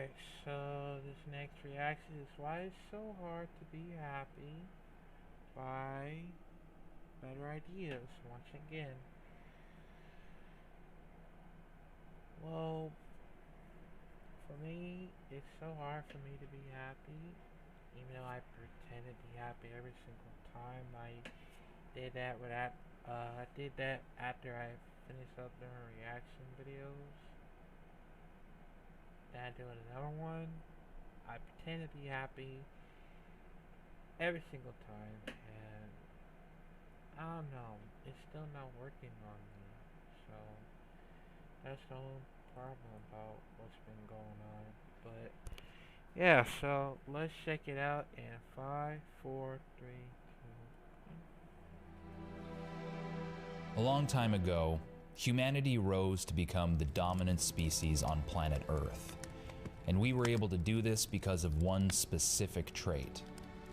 Alright, so this next reaction is why it's so hard to be happy by better ideas once again. Well, for me, it's so hard for me to be happy, even though I pretend to be happy every single time. I did that after I finished up doing reaction videos. Then I do another one. I pretend to be happy every single time, and I don't know, it's still not working on me. So that's the only problem about what's been going on. But yeah, so let's check it out in five, four, three, A long time ago, humanity rose to become the dominant species on planet Earth. And we were able to do this because of one specific trait.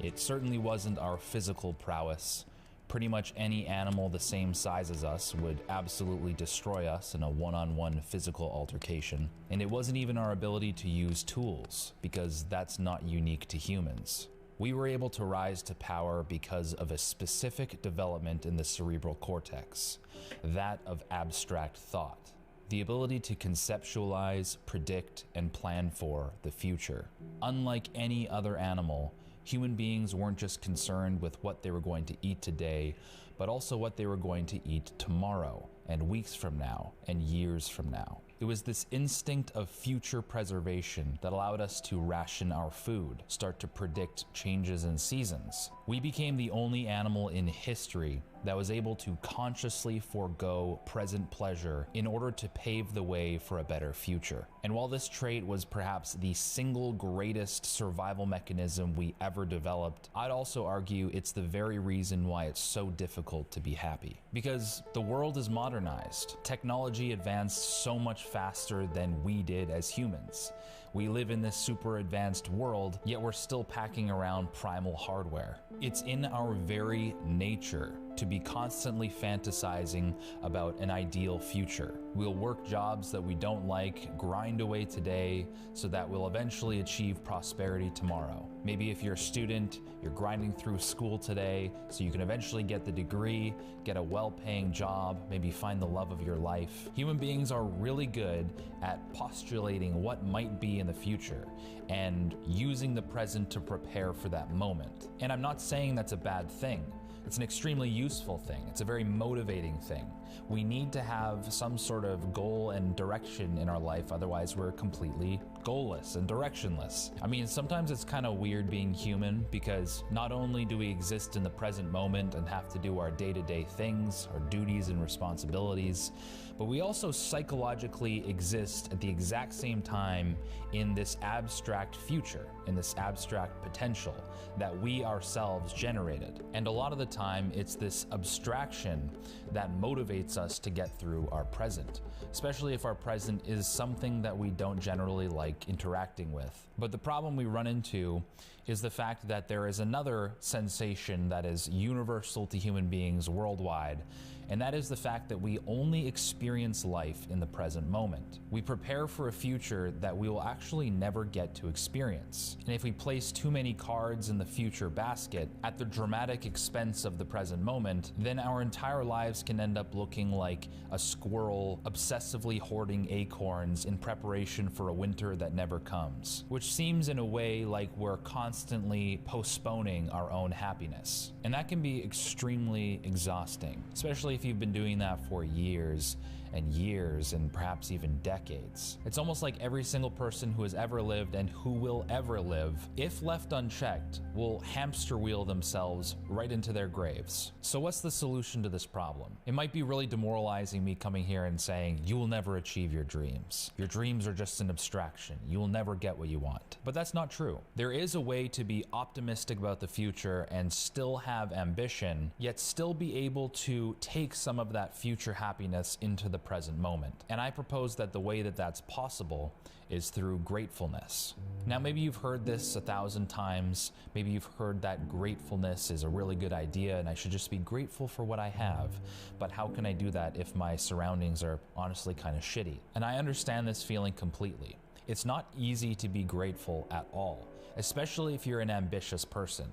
It certainly wasn't our physical prowess. Pretty much any animal the same size as us would absolutely destroy us in a one-on-one physical altercation. And it wasn't even our ability to use tools, because that's not unique to humans. We were able to rise to power because of a specific development in the cerebral cortex, that of abstract thought. The ability to conceptualize, predict, and plan for the future. Unlike any other animal, human beings weren't just concerned with what they were going to eat today, but also what they were going to eat tomorrow, and weeks from now, and years from now. It was this instinct of future preservation that allowed us to ration our food, start to predict changes in seasons. We became the only animal in history that was able to consciously forego present pleasure in order to pave the way for a better future. And while this trait was perhaps the single greatest survival mechanism we ever developed, I'd also argue it's the very reason why it's so difficult to be happy. Because the world is modernized. Technology advanced so much faster than we did as humans. We live in this super advanced world, yet we're still packing around primal hardware. It's in our very nature to be constantly fantasizing about an ideal future. We'll work jobs that we don't like, grind away today, so that we'll eventually achieve prosperity tomorrow. Maybe if you're a student, you're grinding through school today, so you can eventually get the degree, get a well-paying job, maybe find the love of your life. Human beings are really good at postulating what might be in the future and using the present to prepare for that moment. And I'm not saying that's a bad thing. It's an extremely useful thing. It's a very motivating thing. We need to have some sort of goal and direction in our life, otherwise we're completely goalless and directionless. I mean, sometimes it's kind of weird being human, because not only do we exist in the present moment and have to do our day-to-day things, our duties and responsibilities, but we also psychologically exist at the exact same time in this abstract future, in this abstract potential that we ourselves generated. And a lot of the time, it's this abstraction that motivates us to get through our present, especially if our present is something that we don't generally like interacting with. But the problem we run into is the fact that there is another sensation that is universal to human beings worldwide, and that is the fact that we only experience life in the present moment. We prepare for a future that we will actually never get to experience. And if we place too many cards in the future basket at the dramatic expense of the present moment, then our entire lives can end up looking like a squirrel obsessively hoarding acorns in preparation for a winter that never comes, which seems in a way like we're constantly postponing our own happiness. And that can be extremely exhausting, especially if you've been doing that for years and years and perhaps even decades. It's almost like every single person who has ever lived and who will ever live, if left unchecked, will hamster wheel themselves right into their graves. So what's the solution to this problem? It might be really demoralizing me coming here and saying, you will never achieve your dreams. Your dreams are just an abstraction. You will never get what you want. But that's not true. There is a way to be optimistic about the future and still have ambition, yet still be able to take some of that future happiness into the present moment. And I propose that the way that that's possible is through gratefulness. Now, maybe you've heard this 1,000 times. Maybe you've heard that gratefulness is a really good idea and I should just be grateful for what I have. But how can I do that if my surroundings are honestly kind of shitty? And I understand this feeling completely. It's not easy to be grateful at all, especially if you're an ambitious person.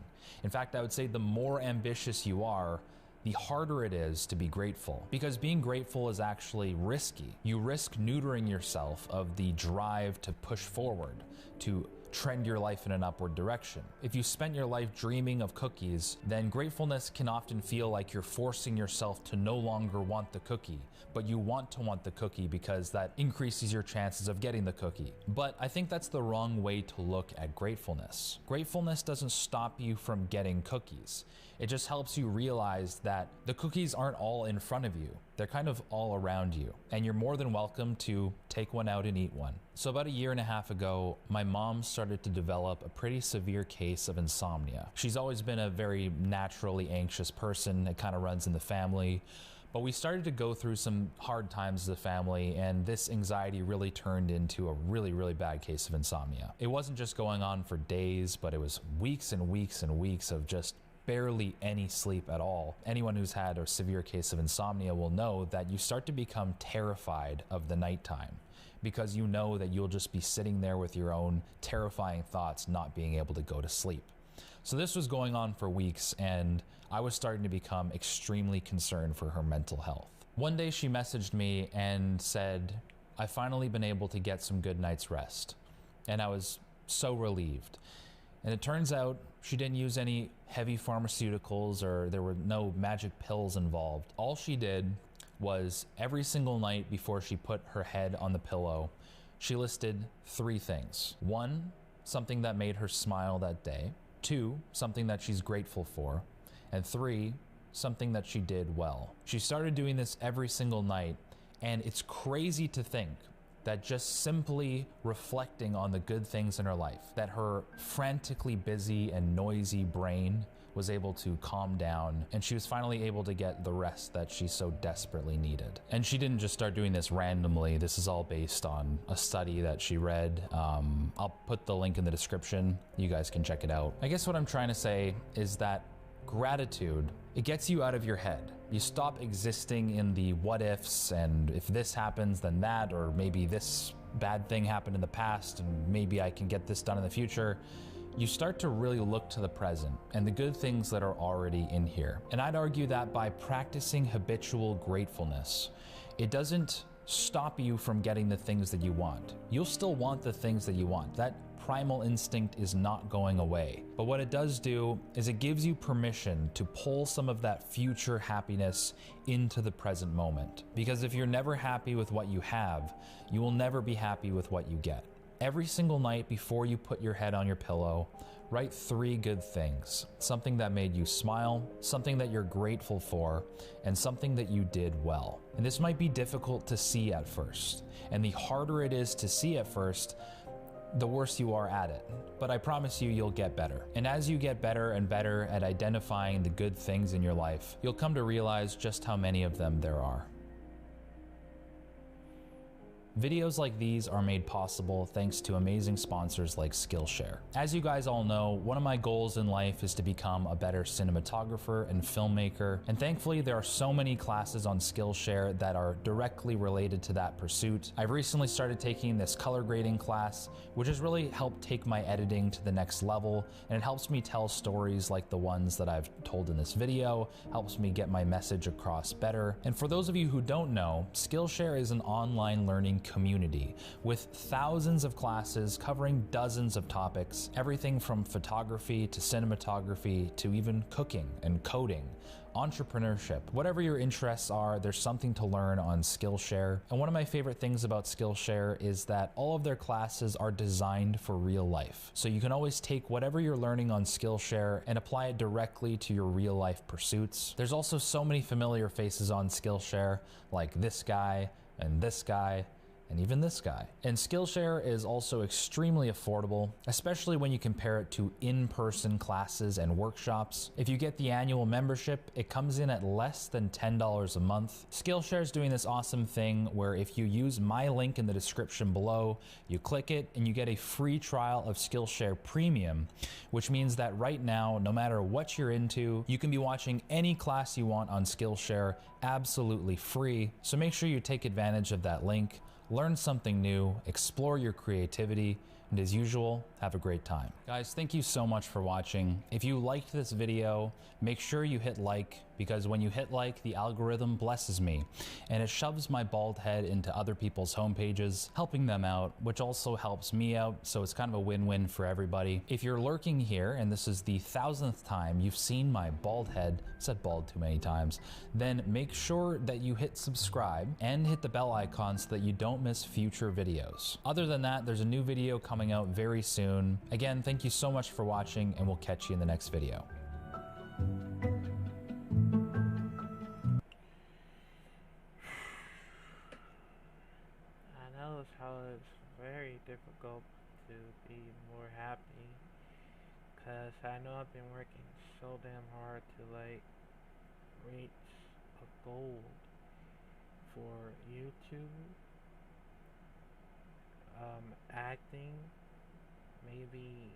In fact, I would say the more ambitious you are, the harder it is to be grateful, because being grateful is actually risky. You risk neutering yourself of the drive to push forward, to trend your life in an upward direction. If you spent your life dreaming of cookies, then gratefulness can often feel like you're forcing yourself to no longer want the cookie, but you want to want the cookie because that increases your chances of getting the cookie. But I think that's the wrong way to look at gratefulness. Gratefulness doesn't stop you from getting cookies. It just helps you realize that the cookies aren't all in front of you. They're kind of all around you, and you're more than welcome to take one out and eat one. So about 1.5 years ago, my mom started to develop a pretty severe case of insomnia. She's always been a very naturally anxious person. It kind of runs in the family. But we started to go through some hard times as a family, and this anxiety really turned into a really, really bad case of insomnia. It wasn't just going on for days, but it was weeks and weeks and weeks of just barely any sleep at all. Anyone who's had a severe case of insomnia will know that you start to become terrified of the nighttime, because you know that you'll just be sitting there with your own terrifying thoughts, not being able to go to sleep. So this was going on for weeks, and I was starting to become extremely concerned for her mental health. One day she messaged me and said, "I've finally been able to get some good night's rest." And I was so relieved. And it turns out she didn't use any heavy pharmaceuticals, or there were no magic pills involved. All she did was every single night before she put her head on the pillow, she listed 3 things. 1, something that made her smile that day. 2, something that she's grateful for. And 3, something that she did well. She started doing this every single night, and it's crazy to think that just simply reflecting on the good things in her life, that her frantically busy and noisy brain was able to calm down, and she was finally able to get the rest that she so desperately needed. And she didn't just start doing this randomly. This is all based on a study that she read. I'll put the link in the description. You guys can check it out. I guess what I'm trying to say is that gratitude, it gets you out of your head. You stop existing in the what ifs, and if this happens, then that, or maybe this bad thing happened in the past, and maybe I can get this done in the future. You start to really look to the present and the good things that are already in here. And I'd argue that by practicing habitual gratefulness, it doesn't stop you from getting the things that you want. You'll still want the things that you want. That primal instinct is not going away. But what it does do is it gives you permission to pull some of that future happiness into the present moment. Because if you're never happy with what you have, you will never be happy with what you get. Every single night before you put your head on your pillow, write 3 good things. Something that made you smile, something that you're grateful for, and something that you did well. And this might be difficult to see at first. And the harder it is to see at first, the worse you are at it. But I promise you, you'll get better. And as you get better and better at identifying the good things in your life, you'll come to realize just how many of them there are. Videos like these are made possible thanks to amazing sponsors like Skillshare. As you guys all know, one of my goals in life is to become a better cinematographer and filmmaker, and thankfully there are so many classes on Skillshare that are directly related to that pursuit. I've recently started taking this color grading class, which has really helped take my editing to the next level, and it helps me tell stories like the ones that I've told in this video, helps me get my message across better. And for those of you who don't know, Skillshare is an online learning community with thousands of classes covering dozens of topics, everything from photography to cinematography to even cooking and coding, entrepreneurship. Whatever your interests are, there's something to learn on Skillshare. And one of my favorite things about Skillshare is that all of their classes are designed for real life. So you can always take whatever you're learning on Skillshare and apply it directly to your real life pursuits. There's also so many familiar faces on Skillshare, like this guy, and even this guy. And Skillshare is also extremely affordable, especially when you compare it to in-person classes and workshops. If you get the annual membership, it comes in at less than $10 a month. Skillshare is doing this awesome thing where if you use my link in the description below, you click it and you get a free trial of Skillshare Premium, which means that right now, no matter what you're into, you can be watching any class you want on Skillshare absolutely free. So make sure you take advantage of that link. learn something new, explore your creativity, and as usual, have a great time. Guys, thank you so much for watching. If you liked this video, make sure you hit like, because when you hit like, the algorithm blesses me, and it shoves my bald head into other people's homepages, helping them out, which also helps me out, so it's kind of a win-win for everybody. If you're lurking here, and this is the 1000th time you've seen my bald head, said bald too many times, then make sure that you hit subscribe and hit the bell icon so that you don't miss future videos. Other than that, there's a new video coming out very soon. Again, thank you so much for watching, and we'll catch you in the next video. I know how it's very difficult to be more happy, cause I know I've been working so damn hard to like reach a goal for YouTube, acting, maybe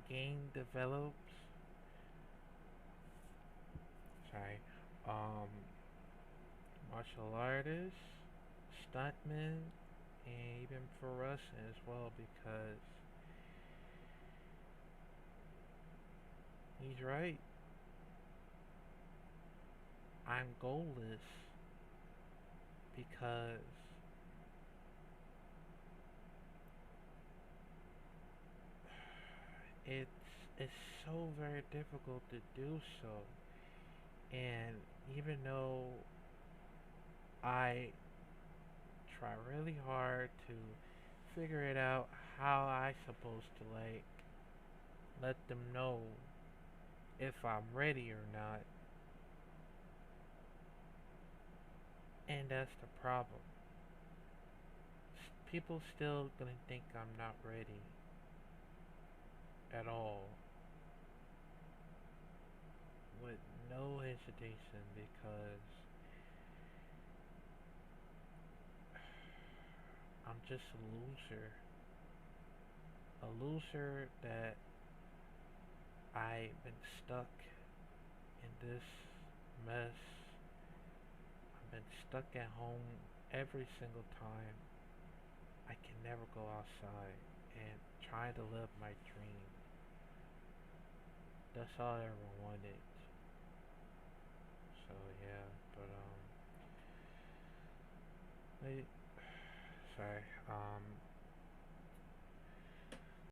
game develops, sorry, um, martial artist, stuntman, and even for wrestling as well, because he's right. I'm goalless because it's it's so very difficult to do so. And even though I try really hard to figure it out how I supposed to like let them know if I'm ready or not, and that's the problem. People still gonna think I'm not ready at all, with no hesitation, because I'm just a loser that I've been stuck in this mess. I've been stuck at home every single time. I can never go outside and try to live my dream. That's all I ever wanted. So yeah, but wait, sorry.